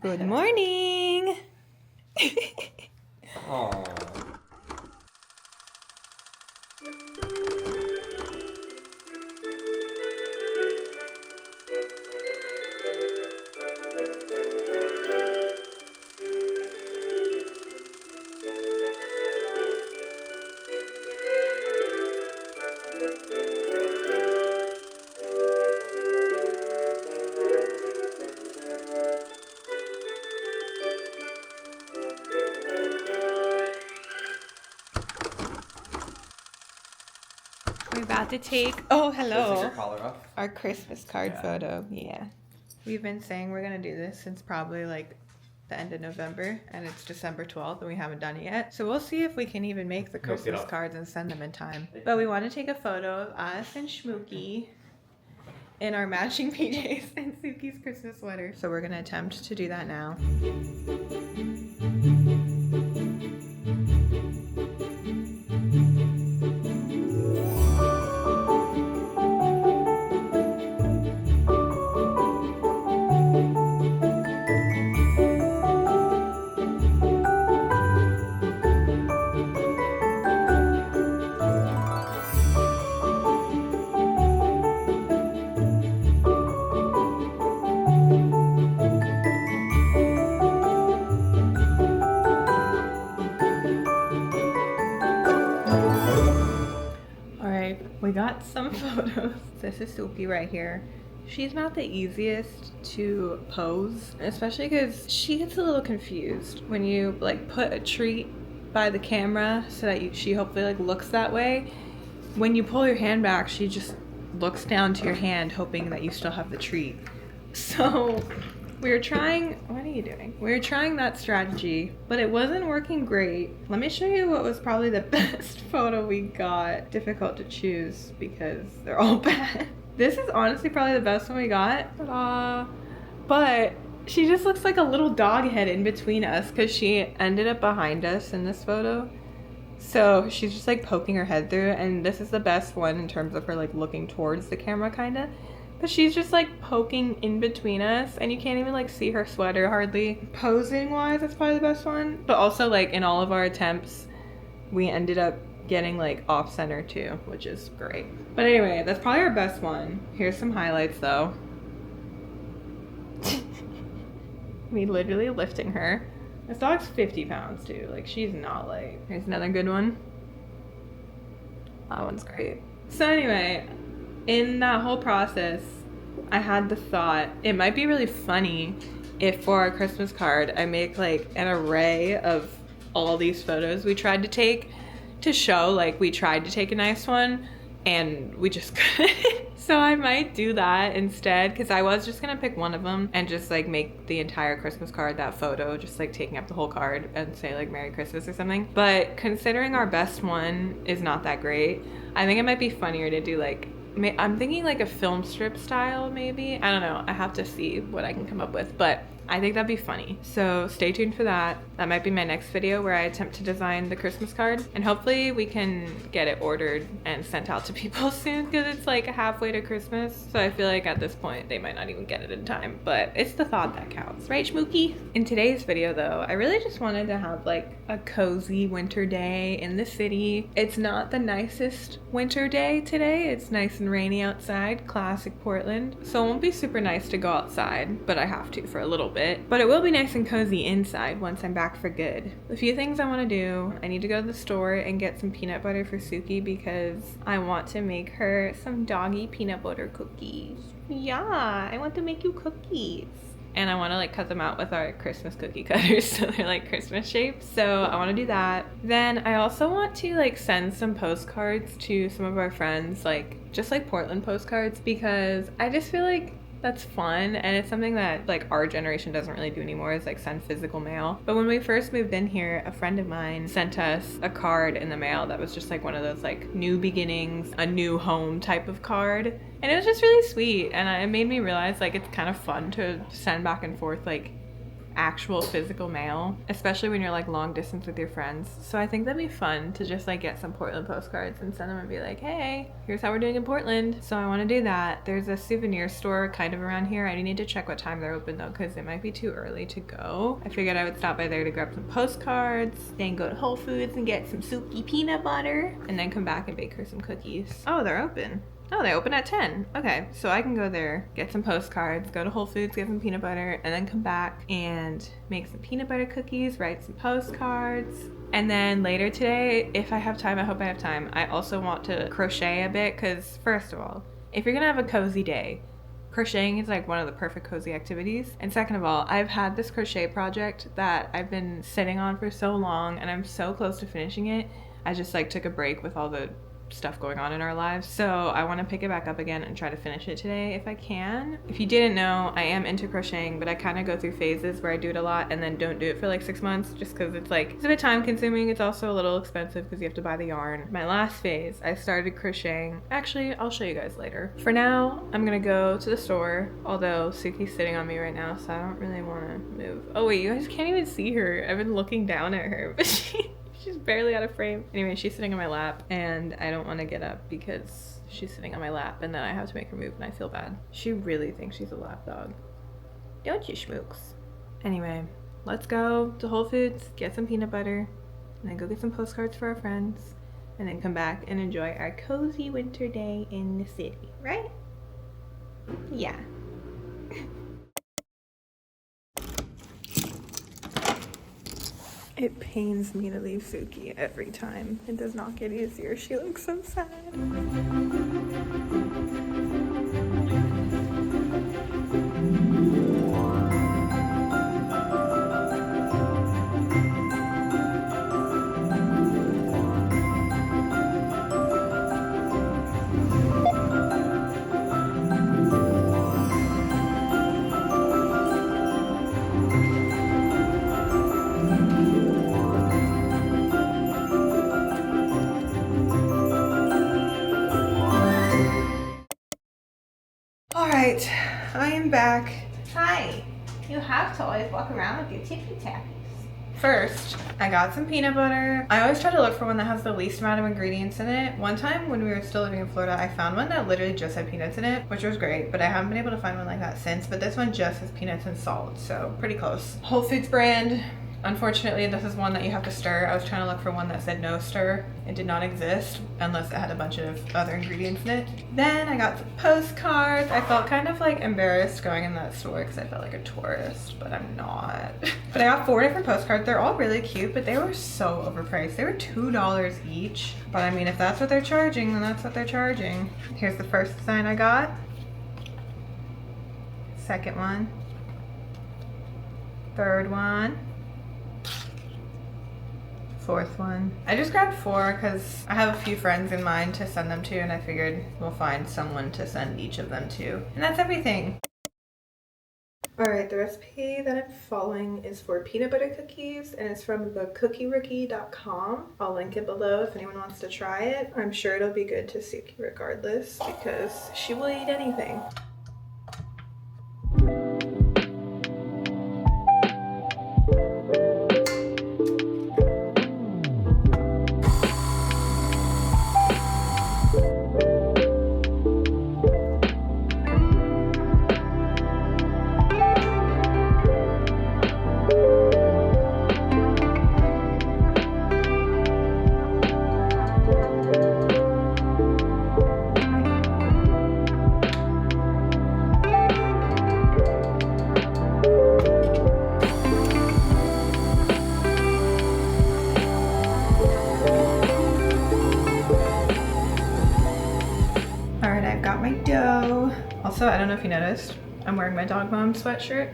Good morning. Aww. We're about to take, oh, hello, Take your collar off. our Christmas card Yeah. photo. Yeah. We've been saying we're going to do this since probably like the end of November, and it's December 12th and we haven't done it yet. So we'll see if we can even make the Christmas cards and send them in time. But we want to take a photo of us and Schmooky in our matching PJs and Suki's Christmas sweater. So we're going to attempt to do that now. We got some photos. This is Suki right here. She's not the easiest to pose, especially because she gets a little confused when you like put a treat by the camera so that she hopefully like looks that way. When you pull your hand back, she just looks down to your hand hoping that you still have the treat. So we were trying, what are you doing? We were trying that strategy, but it wasn't working great. Let me show you what was probably the best photo we got. Difficult to choose because they're all bad. This is honestly probably the best one we got. Ta-da. But she just looks like a little dog head in between us because she ended up behind us in this photo. So she's just like poking her head through, and this is the best one in terms of her like looking towards the camera kind of. But she's just like poking in between us, and you can't even like see her sweater hardly. Posing wise, that's probably the best one. But also like in all of our attempts, we ended up getting like off center too, which is great. But anyway, that's probably our best one. Here's some highlights though. Me literally lifting her. This dog's 50 pounds too. Like she's not light. Here's another good one. That one's great. So anyway, in that whole process, I had the thought, it might be really funny if for our Christmas card, I make like an array of all these photos we tried to take to show like we tried to take a nice one and we just couldn't. So I might do that instead, because I was just gonna pick one of them and just like make the entire Christmas card that photo, just like taking up the whole card and say like Merry Christmas or something. But considering our best one is not that great, I think it might be funnier to do like, I'm thinking like a film strip style maybe. I don't know. I have to see what I can come up with, but I think that'd be funny. So stay tuned for that. That might be my next video where I attempt to design the Christmas card, and hopefully we can get it ordered and sent out to people soon, because it's like halfway to Christmas. So I feel like at this point they might not even get it in time, but it's the thought that counts. Right, Schmooky? In today's video though, I really just wanted to have like a cozy winter day in the city. It's not the nicest winter day today. It's nice and rainy outside, classic Portland. So it won't be super nice to go outside, but I have to for a little bit. But it will be nice and cozy inside once I'm back for good. A few things I want to do. I need to go to the store and get some peanut butter for Suki because I want to make her some doggy peanut butter cookies. Yeah, I want to make you cookies. And I want to like cut them out with our Christmas cookie cutters so they're like Christmas shaped. So I want to do that. Then I also want to like send some postcards to some of our friends, like just like Portland postcards, because I just feel like that's fun, and it's something that like our generation doesn't really do anymore, is like send physical mail. But when we first moved in here, a friend of mine sent us a card in the mail that was just like one of those like new beginnings, a new home type of card, and it was just really sweet. And it made me realize like it's kind of fun to send back and forth like actual physical mail, especially when you're like long distance with your friends. So I think that'd be fun to just like get some Portland postcards and send them and be like, hey, here's how we're doing in Portland. So I want to do that. There's a souvenir store kind of around here. I need to check what time they're open though, because it might be too early to go. I figured I would stop by there to grab some postcards, then go to Whole Foods and get some Suki peanut butter, and then come back and bake her some cookies. Oh, they're open. Oh, they open at 10. Okay, so I can go there, get some postcards, go to Whole Foods, get some peanut butter, and then come back and make some peanut butter cookies, write some postcards. And then later today, if I have time, I hope I have time, I also want to crochet a bit, because first of all, if you're gonna have a cozy day, crocheting is like one of the perfect cozy activities. And second of all, I've had this crochet project that I've been sitting on for so long, and I'm so close to finishing it. I just like took a break with all the stuff going on in our lives, so I want to pick it back up again and try to finish it today if I can. If you didn't know, I am into crocheting, but I kind of go through phases where I do it a lot and then don't do it for like 6 months, just because it's a bit time consuming. It's also a little expensive because you have to buy the yarn. My last phase, I started crocheting. Actually, I'll show you guys later. For now, I'm gonna go to the store, although Suki's sitting on me right now, so I don't really want to move. Oh wait, you guys can't even see her. I've been looking down at her, but she's barely out of frame. Anyway, she's sitting on my lap, and I don't want to get up because she's sitting on my lap, and then I have to make her move, and I feel bad. She really thinks she's a lap dog. Don't you, Schmooks? Anyway, let's go to Whole Foods, get some peanut butter, and then go get some postcards for our friends, and then come back and enjoy our cozy winter day in the city, right? Yeah. It pains me to leave Suki every time. It does not get easier. She looks so sad. Alright, I am back. Hi. You have to always walk around with your tippy tappies. First, I got some peanut butter. I always try to look for one that has the least amount of ingredients in it. One time when we were still living in Florida, I found one that literally just had peanuts in it, which was great, but I haven't been able to find one like that since. But this one just has peanuts and salt, so pretty close. Whole Foods brand. Unfortunately, this is one that you have to stir. I was trying to look for one that said no stir. It did not exist unless it had a bunch of other ingredients in it. Then I got some postcards. I felt kind of like embarrassed going in that store because I felt like a tourist, but I'm not. But I got 4 different postcards. They're all really cute, but they were so overpriced. They were $2 each. But I mean, if that's what they're charging, then that's what they're charging. Here's the first design I got. Second one. Third one. Fourth one. I just grabbed 4 because I have a few friends in mind to send them to, and I figured we'll find someone to send each of them to. And that's everything. Alright, the recipe that I'm following is for peanut butter cookies, and it's from thecookierookie.com. I'll link it below if anyone wants to try it. I'm sure it'll be good to Suki regardless, because she will eat anything. Dough. Also, I don't know if you noticed, I'm wearing my dog mom sweatshirt.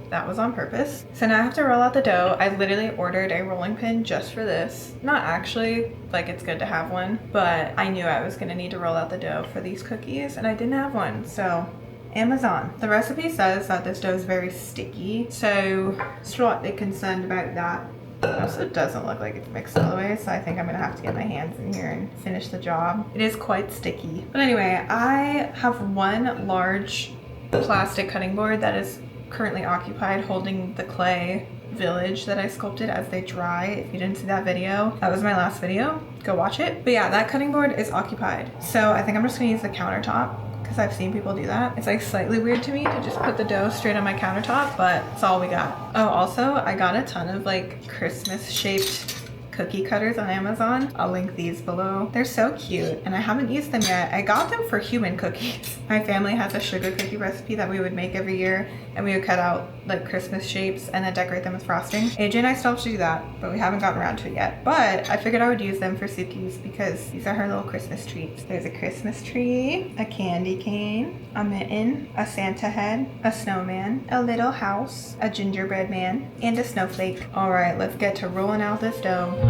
That was on purpose. So now I have to roll out the dough. I literally ordered a rolling pin just for this. Not actually, like it's good to have one, but I knew I was gonna need to roll out the dough for these cookies and I didn't have one, so Amazon. The recipe says that this dough is very sticky, so slightly concerned about that. It also doesn't look like it's mixed all the way, so I think I'm gonna have to get my hands in here and finish the job. It is quite sticky. But anyway, I have one large plastic cutting board that is currently occupied holding the clay village that I sculpted as they dry. If you didn't see that video, that was my last video. Go watch it. But yeah, that cutting board is occupied. So I think I'm just gonna use the countertop because I've seen people do that. It's like slightly weird to me to just put the dough straight on my countertop, but it's all we got. Oh, also I got a ton of like Christmas shaped cookie cutters on Amazon. I'll link these below. They're so cute and I haven't used them yet. I got them for human cookies. My family has a sugar cookie recipe that we would make every year, and we would cut out like Christmas shapes and then decorate them with frosting. AJ and I still have to do that, but we haven't gotten around to it yet. But I figured I would use them for Suki's because these are her little Christmas treats. There's a Christmas tree, a candy cane, a mitten, a Santa head, a snowman, a little house, a gingerbread man, and a snowflake. All right, let's get to rolling out this dough.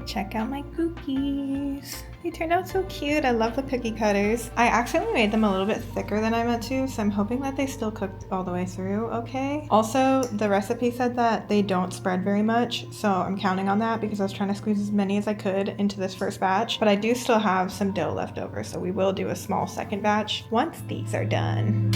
Check out my cookies. They turned out so cute. I love the cookie cutters. I accidentally made them a little bit thicker than I meant to, so I'm hoping that they still cooked all the way through okay. Also, the recipe said that they don't spread very much, so I'm counting on that because I was trying to squeeze as many as I could into this first batch, but I do still have some dough left over, so we will do a small second batch once these are done.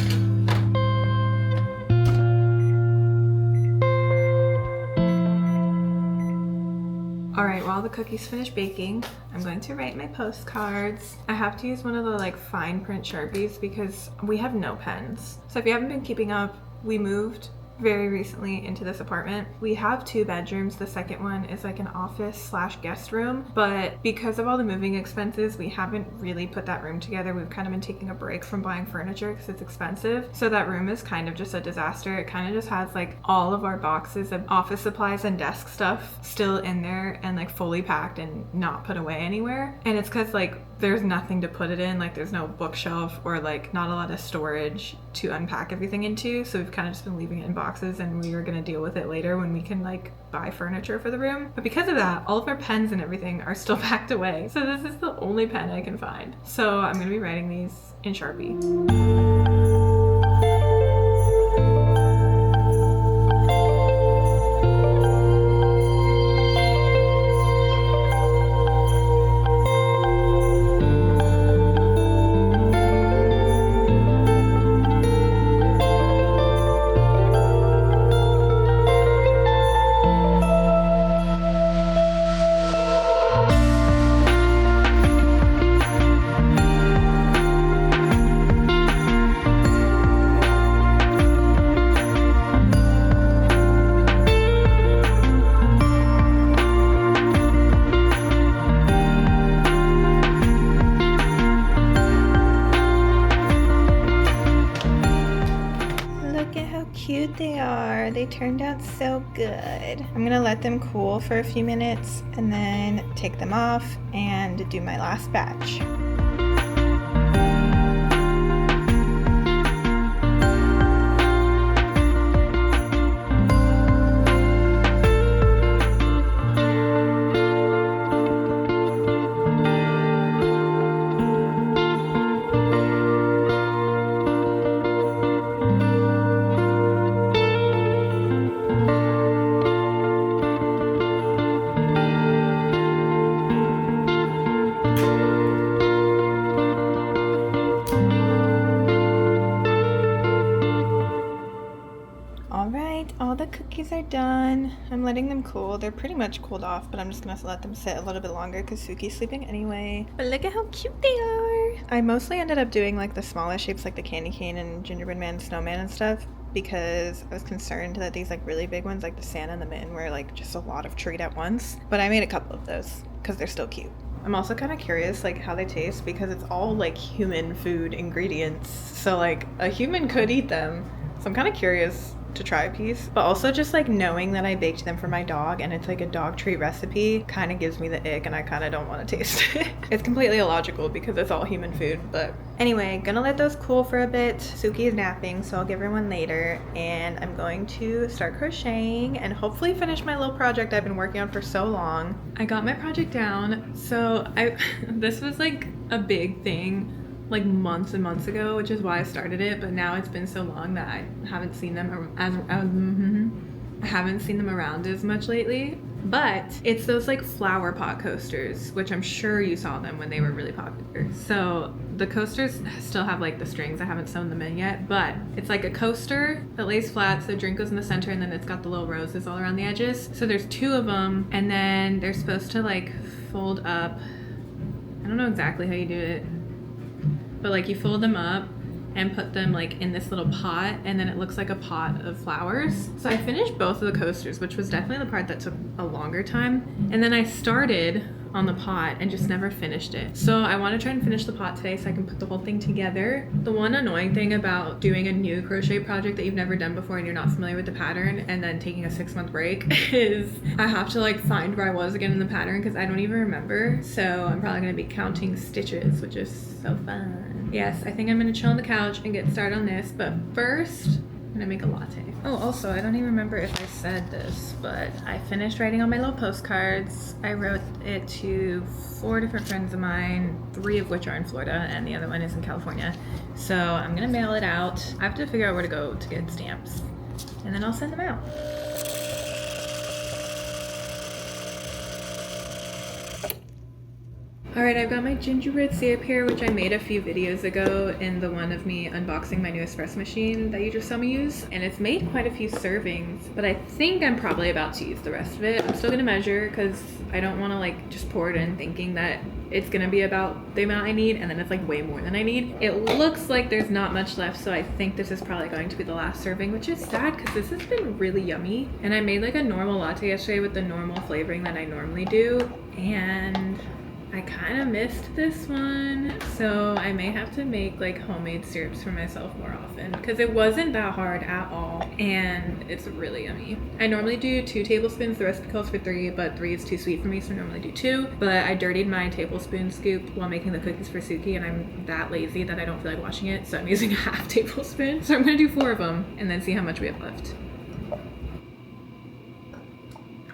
Alright, while the cookies finish baking, I'm going to write my postcards. I have to use one of the like fine print Sharpies because we have no pens. So if you haven't been keeping up, we moved very recently into this apartment. We have 2 bedrooms. The second one is like an office slash guest room, but because of all the moving expenses, we haven't really put that room together. We've kind of been taking a break from buying furniture because it's expensive. So that room is kind of just a disaster. It kind of just has like all of our boxes of office supplies and desk stuff still in there and like fully packed and not put away anywhere. And it's because like there's nothing to put it in, like there's no bookshelf or like not a lot of storage to unpack everything into, so we've kind of just been leaving it in boxes and we are going to deal with it later when we can like buy furniture for the room. But because of that, all of our pens and everything are still packed away, so this is the only pen I can find. So I'm going to be writing these in Sharpie. Cute they are. They turned out so good. I'm gonna let them cool for a few minutes and then take them off and do my last batch. All the cookies are done. I'm letting them cool. They're pretty much cooled off, but I'm just gonna let them sit a little bit longer because Suki's sleeping anyway. But look at how cute they are. I mostly ended up doing like the smaller shapes like the candy cane and gingerbread man, snowman and stuff because I was concerned that these like really big ones like the Santa and the Mitten were like just a lot of treat at once. But I made a couple of those because they're still cute. I'm also kind of curious like how they taste because it's all like human food ingredients. So like a human could eat them. So I'm kind of curious to try a piece, but also just like knowing that I baked them for my dog and it's like a dog treat recipe kind of gives me the ick, and I kind of don't want to taste it. It's completely illogical because it's all human food. But anyway, gonna let those cool for a bit. Suki is napping, so I'll give her one later, and I'm going to start crocheting and hopefully finish my little project I've been working on for so long. I got my project down, so this was like a big thing like months and months ago, which is why I started it, but now it's been so long that I haven't seen them I haven't seen them around as much lately. But it's those like flower pot coasters, which I'm sure you saw them when they were really popular. So the coasters still have like the strings. I haven't sewn them in yet, but it's like a coaster that lays flat, so the drink goes in the center, and then it's got the little roses all around the edges. So there's 2 of them, and then they're supposed to like fold up. I don't know exactly how you do it, but like you fold them up and put them like in this little pot, and then it looks like a pot of flowers. So I finished both of the coasters, which was definitely the part that took a longer time. And then I started on the pot and just never finished it. So I want to try and finish the pot today so I can put the whole thing together. The one annoying thing about doing a new crochet project that you've never done before and you're not familiar with the pattern and then taking a 6-month break is I have to like find where I was again in the pattern because I don't even remember. So I'm probably going to be counting stitches, which is so fun. Yes, I think I'm going to chill on the couch and get started on this, but first I'm going to make a latte. Oh, also, I don't even remember if I said this, but I finished writing on my little postcards. I wrote it to 4 different friends of mine, 3 of which are in Florida, and the other one is in California. So I'm gonna mail it out. I have to figure out where to go to get stamps, and then I'll send them out. Alright, I've got my gingerbread syrup here, which I made a few videos ago in the one of me unboxing my new espresso machine that you just saw me use. And it's made quite a few servings, but I think I'm probably about to use the rest of it. I'm still gonna measure because I don't wanna like just pour it in thinking that it's gonna be about the amount I need and then it's like way more than I need. It looks like there's not much left, so I think this is probably going to be the last serving, which is sad because this has been really yummy. And I made like a normal latte yesterday with the normal flavoring that I normally do, and I kind of missed this one, so I may have to make like homemade syrups for myself more often because it wasn't that hard at all and it's really yummy. I normally do 2 tablespoons, the recipe calls for 3, but 3 is too sweet for me, so I normally do 2. But I dirtied my tablespoon scoop while making the cookies for Suki, and I'm that lazy that I don't feel like washing it, so I'm using a half tablespoon. So I'm gonna do 4 of them and then see how much we have left.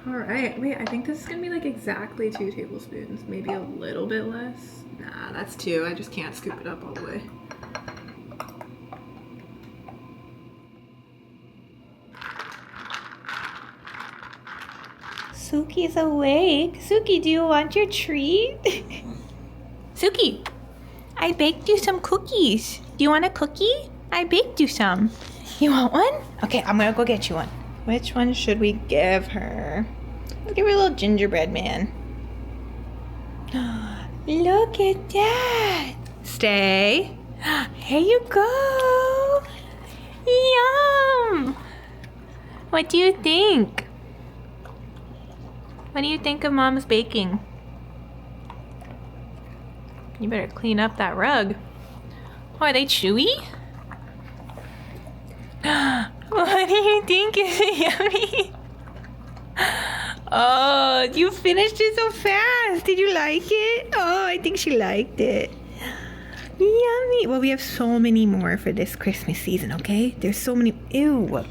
All right, wait, I think this is gonna be like exactly 2 tablespoons, maybe a little bit less. Nah, that's 2, I just can't scoop it up all the way. Suki's awake. Suki, do you want your treat? Suki, I baked you some cookies. Do you want a cookie? I baked you some. You want one? Okay, I'm gonna go get you one. Which one should we give her? Let's give her a little gingerbread man. Look at that. Stay. Here you go. Yum. What do you think? What do you think of Mom's baking? You better clean up that rug. Oh, are they chewy? What do you think? Is it yummy? Oh, you finished it so fast. Did you like it? Oh, I think she liked it. Yummy. Well, we have so many more for this Christmas season, okay? There's so many. Ew.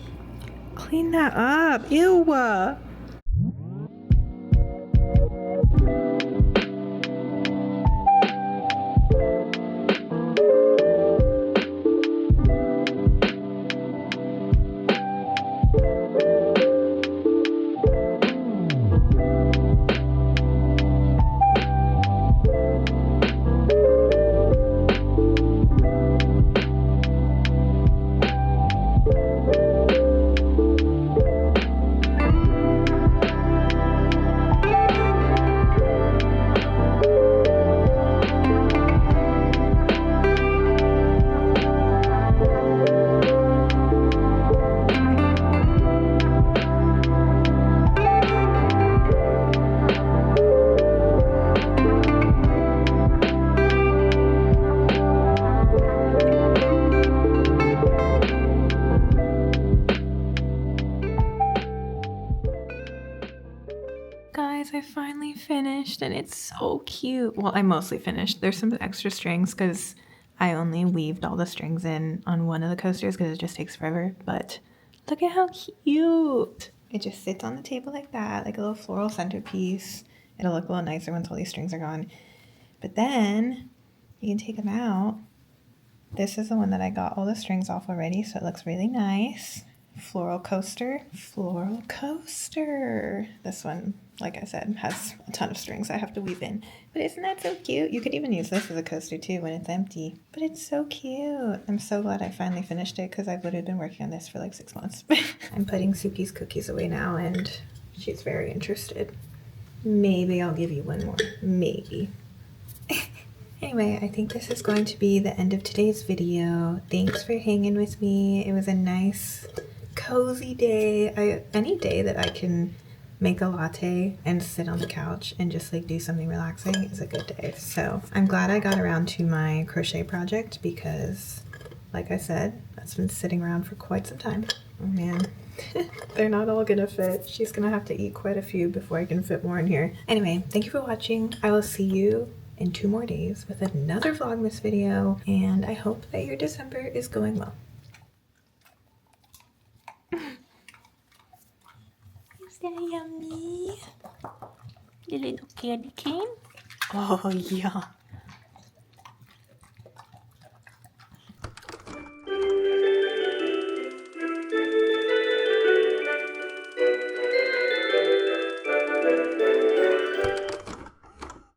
Clean that up. Ew. finished and it's so cute. Well, I mostly finished. There's some extra strings because I only weaved all the strings in on one of the coasters because it just takes forever. But look at how cute. It just sits on the table like that, like a little floral centerpiece. It'll look a little nicer once all these strings are gone. But then you can take them out. This is the one that I got all the strings off already, so it looks really nice. Floral coaster. Floral coaster. This one, like I said, has a ton of strings I have to weave in. But isn't that so cute? You could even use this as a coaster too when it's empty. But it's so cute. I'm so glad I finally finished it because I've literally been working on this for like 6 months. I'm putting Suki's cookies away now and she's very interested. Maybe I'll give you one more. Maybe. Anyway, I think this is going to be the end of today's video. Thanks for hanging with me. It was a nice, cozy day. Any day that I can make a latte and sit on the couch and just like do something relaxing is a good day. So I'm glad I got around to my crochet project because, like I said, that's been sitting around for quite some time. Oh man. They're not all gonna fit. She's gonna have to eat quite a few before I can fit more in here. Anyway, thank you for watching. I will see you in 2 more days with another Vlogmas video, and I hope that your December is going well. Is that yummy? The little candy cane? Oh yeah.